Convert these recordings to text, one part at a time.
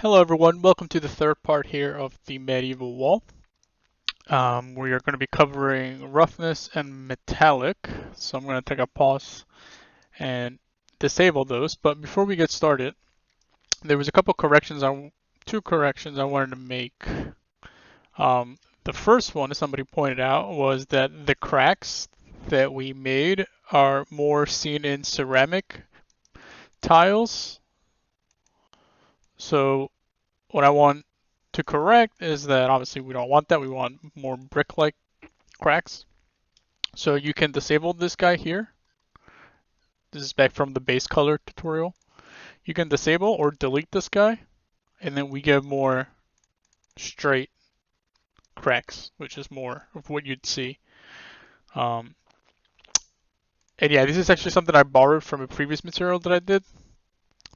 Hello everyone, welcome to the third part here of the medieval wall. We are going to be covering roughness and metallic, so I'm going to take a pause and disable those. But before we get started, there was a couple corrections, two corrections I wanted to make. The first one, as somebody pointed out, was that the cracks that we made are more seen in ceramic tiles. So what I want to correct is that obviously we don't want that. We want more brick-like cracks. So you can disable this guy here. This is back from the base color tutorial. You can disable or delete this guy, and then we get more straight cracks, which is more of what you'd see. And yeah, this is actually something I borrowed from a previous material that I did,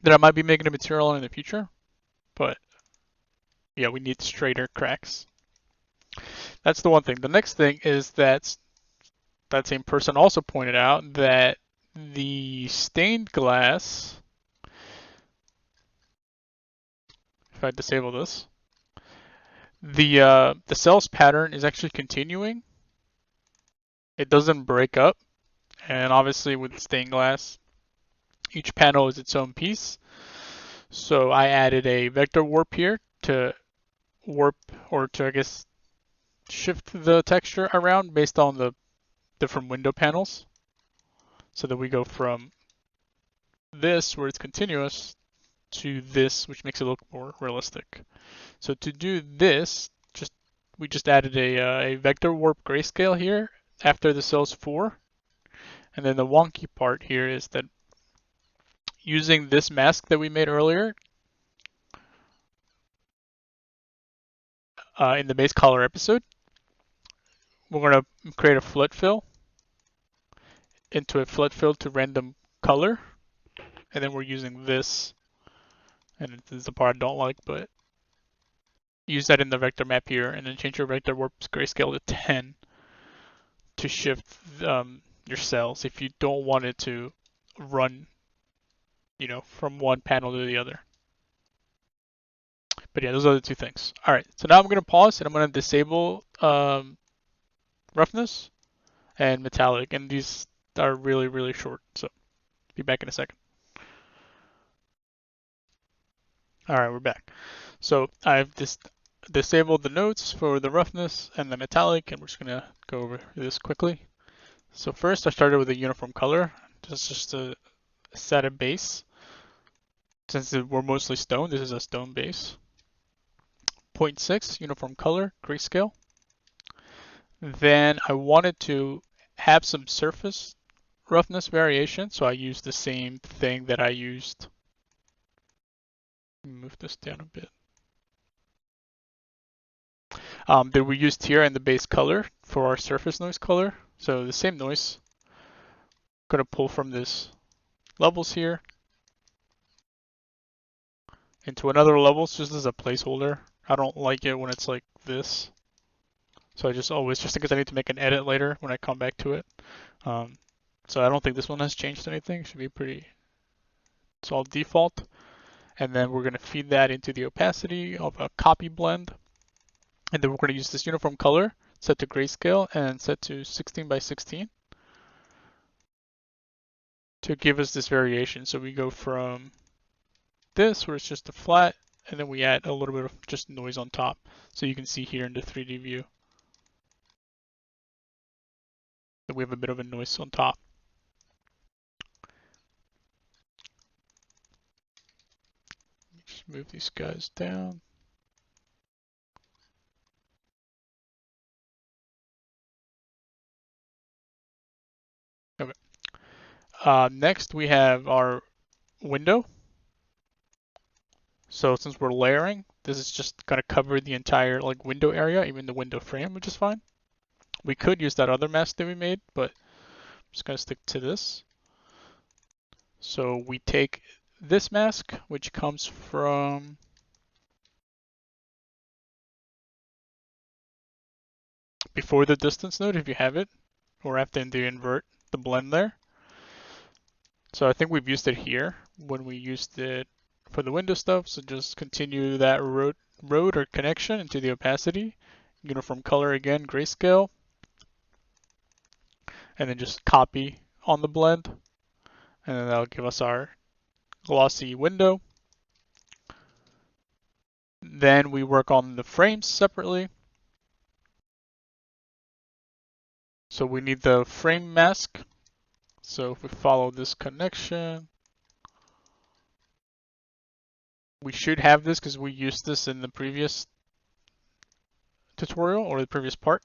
that I might be making a material in the future. But yeah, we need straighter cracks. That's the one thing. The next thing is that same person also pointed out that the stained glass, if I disable this, the cells pattern is actually continuing. It doesn't break up, and obviously with stained glass, each panel is its own piece. So I added a vector warp here to warp, or to I guess shift the texture around based on the different window panels, so that we go from this, where it's continuous, to this, which makes it look more realistic. So to do this, we just added a vector warp grayscale here after the cells 4. And then the wonky part here is that using this mask that we made earlier in the base color episode, we're going to create a flood fill into a flood fill to random color. And then we're using this, and this is the part I don't like, but use that in the vector map here, and then change your vector warp grayscale to 10 to shift your cells if you don't want it to run, from one panel to the other. But yeah, those are the two things. All right, so now I'm going to pause and I'm going to disable roughness and metallic, and these are really, really short, so be back in a second. All right, we're back. So I've disabled the nodes for the roughness and the metallic, and we're just going to go over this quickly. So first I started with a uniform color, just to set a base. Since we're mostly stone, this is a stone base. 0.6 uniform color, grayscale. Then I wanted to have some surface roughness variation, so I used the same thing that I used. Move this down a bit. That we used here in the base color for our surface noise color. So the same noise. Gonna pull from this levels here into another levels just as a placeholder. I don't like it when it's like this. So I just because I need to make an edit later when I come back to it. So I don't think this one has changed anything. It should be it's all default. And then we're going to feed that into the opacity of a copy blend. And then we're going to use this uniform color, set to grayscale and set to 16 by 16 to give us this variation. So we go from this, where it's just a flat, and then we add a little bit of just noise on top. So you can see here in the 3D view that we have a bit of a noise on top. Just move these guys down. Okay. Next we have our window. So since we're layering, this is just going to cover the entire window area, even the window frame, which is fine. We could use that other mask that we made, but I'm just going to stick to this. So we take this mask, which comes from before the distance node, if you have it, or after the invert the blend there. So I think we've used it here when we used it for the window stuff. So just continue that road or connection into the opacity. Uniform color again, grayscale. And then just copy on the blend. And then that'll give us our glossy window. Then we work on the frames separately. So we need the frame mask. So if we follow this connection, we should have this because we used this in the previous tutorial or the previous part.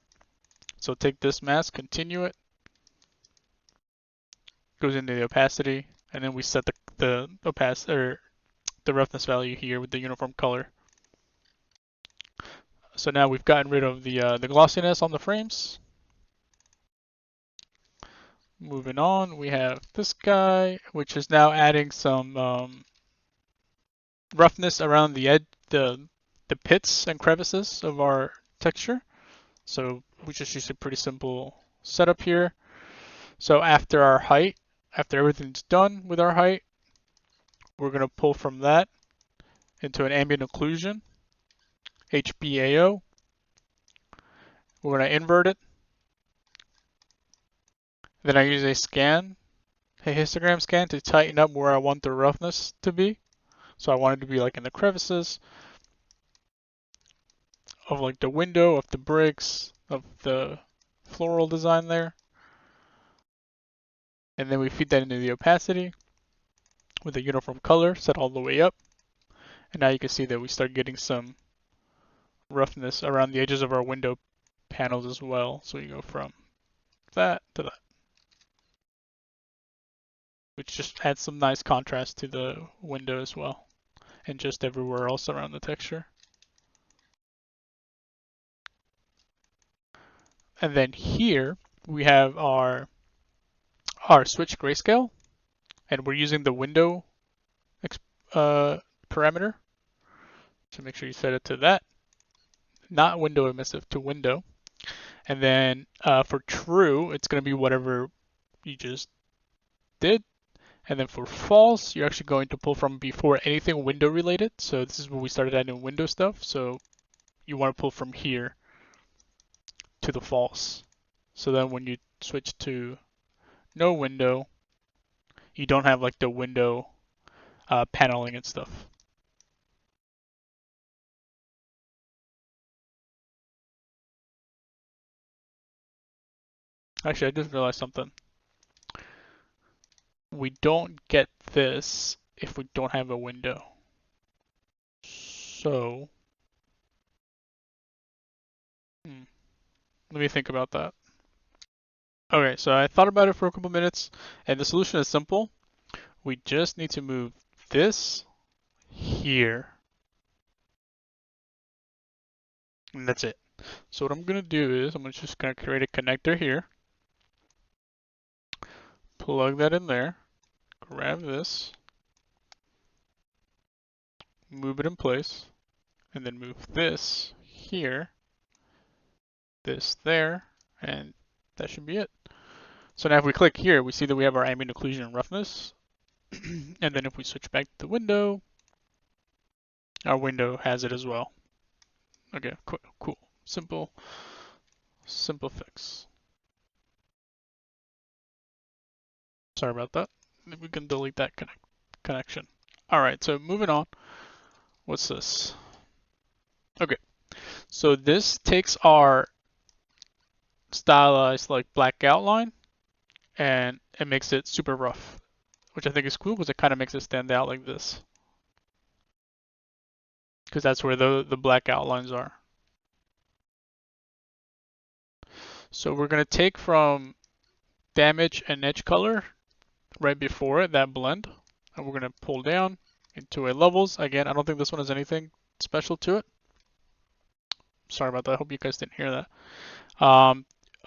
So take this mask, continue it, goes into the opacity, and then we set the opacity or the roughness value here with the uniform color. So now we've gotten rid of the glossiness on the frames. Moving on, we have this guy, which is now adding some roughness around the edge, the pits and crevices of our texture. So we just use a pretty simple setup here. So after our height, after everything's done with our height, we're going to pull from that into an ambient occlusion, HBAO. We're going to invert it. Then I use a histogram scan to tighten up where I want the roughness to be. So I want it to be like in the crevices of like the window, of the bricks, of the floral design there. And then we feed that into the opacity with a uniform color set all the way up. And now you can see that we start getting some roughness around the edges of our window panels as well. So you go from that to that, which just adds some nice contrast to the window as well, and just everywhere else around the texture. And then here we have our switch grayscale, and we're using the window parameter. So make sure you set it to that, not window emissive, to window. And then for true, it's going to be whatever you just did. And then for false, you're actually going to pull from before anything window related. So this is where we started adding window stuff. So you want to pull from here to the false. So then when you switch to no window, you don't have like the window paneling and stuff. Actually, I just realized something. We don't get this if we don't have a window. So, let me think about that. Okay, so I thought about it for a couple minutes, and the solution is simple. We just need to move this here. And that's it. So what I'm going to do is I'm just going to create a connector here. Plug that in there. Grab this. Move it in place. And then move this here. This there. And that should be it. So now if we click here, we see that we have our ambient occlusion and roughness. And then if we switch back to the window, our window has it as well. Okay, cool. Simple fix. Sorry about that. We can delete that connection. All right, so moving on. What's this? Okay, so this takes our stylized like black outline and it makes it super rough, which I think is cool because it kind of makes it stand out like this. Because that's where the black outlines are. So we're going to take from damage and edge color right before it, that blend, and we're going to pull down into a levels. Again, I don't think this one has anything special to it. Sorry about that. I hope you guys didn't hear that.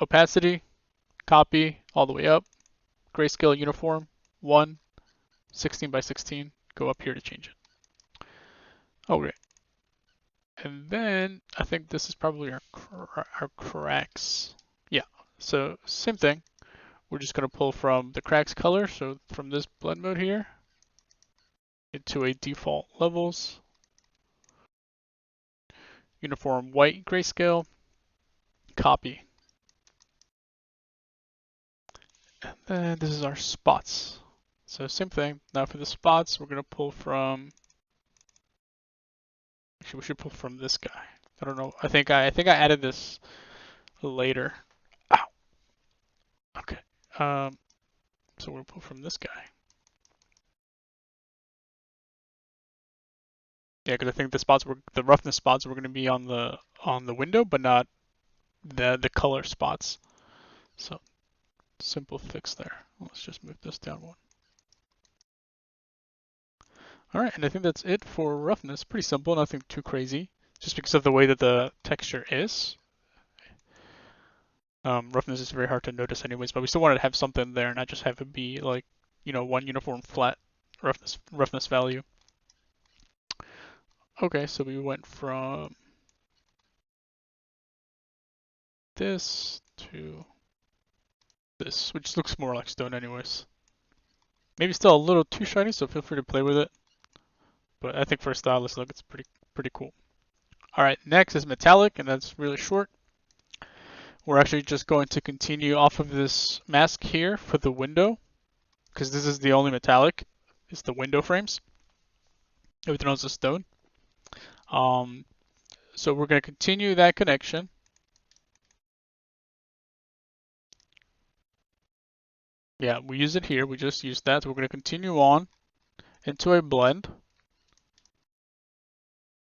Opacity, copy all the way up. Grayscale uniform, 1, 16 by 16. Go up here to change it. Okay. And then I think this is probably our cracks. Yeah. So same thing. We're just going to pull from the cracks color. So from this blend mode here, into a default levels, uniform white grayscale, copy. And then this is our spots. So same thing. Now for the spots, we're gonna pull from. Actually, we should pull from this guy. I don't know. I think I added this later. Ow. Okay. So we'll pull from this guy. Yeah, because I think the roughness spots were gonna be on the window, but not the color spots. So simple fix there. Let's just move this down one. All right, and I think that's it for roughness. Pretty simple, nothing too crazy, just because of the way that the texture is. Roughness is very hard to notice anyways, but we still wanted to have something there, not just have it be like, one uniform flat roughness value. Okay, so we went from this to this, which looks more like stone anyways. Maybe still a little too shiny, so feel free to play with it. But I think for a stylish look, it's pretty cool. All right, next is metallic, and that's really short. We're actually just going to continue off of this mask here for the window, because this is the only metallic. It's the window frames. Everything else is stone. So we're going to continue that connection. Yeah, we use it here. We just used that. So we're going to continue on into a blend.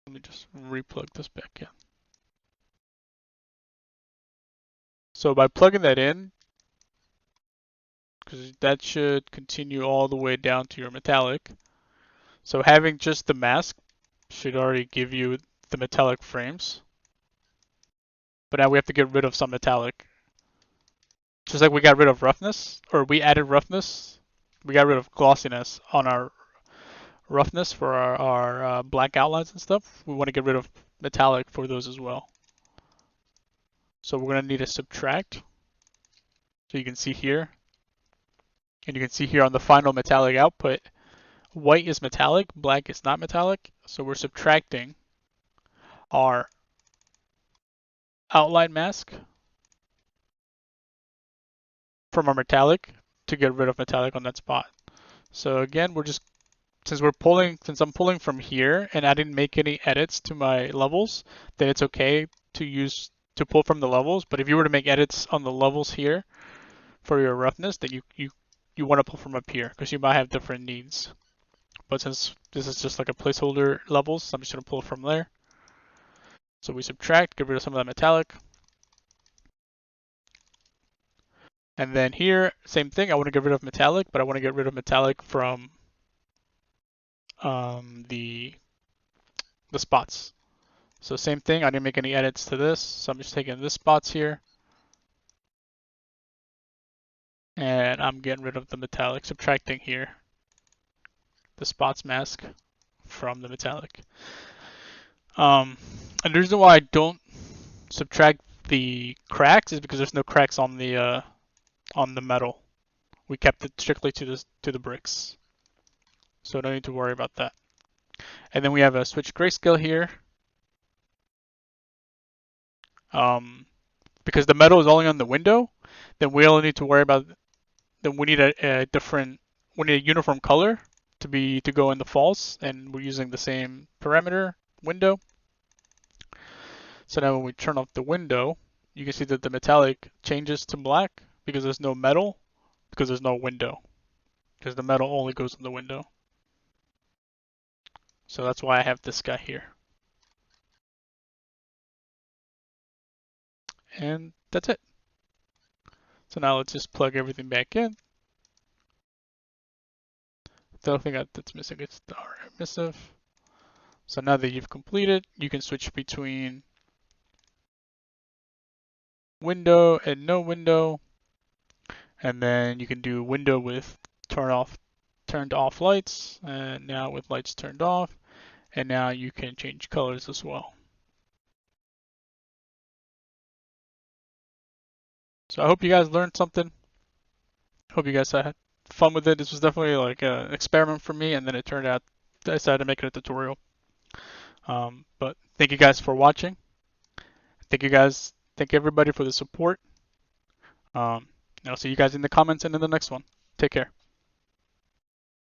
Let me just replug this back in. So by plugging that in, because that should continue all the way down to your metallic. So having just the mask should already give you the metallic frames. But now we have to get rid of some metallic. Just like we got rid of roughness, or we added roughness, we got rid of glossiness on our roughness for our black outlines and stuff. We want to get rid of metallic for those as well. So we're going to need to subtract. So you can see here, and you can see here on the final metallic output, white is metallic, black is not metallic. So we're subtracting our outline mask from our metallic to get rid of metallic on that spot. So again, since I'm pulling from here and I didn't make any edits to my levels, then it's okay to pull from the levels. But if you were to make edits on the levels here for your roughness, then you want to pull from up here because you might have different needs. But since this is just like a placeholder levels, I'm just gonna pull from there. So we subtract, get rid of some of that metallic. And then here, same thing, I want to get rid of metallic, but I want to get rid of metallic from the spots. So same thing, I didn't make any edits to this, so I'm just taking this spots here. And I'm getting rid of the metallic, subtracting here the spots mask from the metallic. And the reason why I don't subtract the cracks is because there's no cracks on the metal. We kept it strictly to the bricks, so no need to worry about that. And then we have a switch grayscale here. Because the metal is only on the window, then we only need to worry about. Then we need we need a uniform color to go in the false, and we're using the same parameter window. So now when we turn off the window, you can see that the metallic changes to black because there's no metal, because there's no window, because the metal only goes in the window. So that's why I have this guy here. And that's it. So now let's just plug everything back in. The only thing that's missing is the emissive. So now that you've completed, you can switch between window and no window. And then you can do window with turned off lights, and now with lights turned off. And now you can change colors as well. So I hope you guys learned something. Hope you guys had fun with it. This was definitely like an experiment for me, and then it turned out decided to make it a tutorial. But thank you guys for watching. Thank everybody for the support. And I'll see you guys in the comments and in the next one. Take care.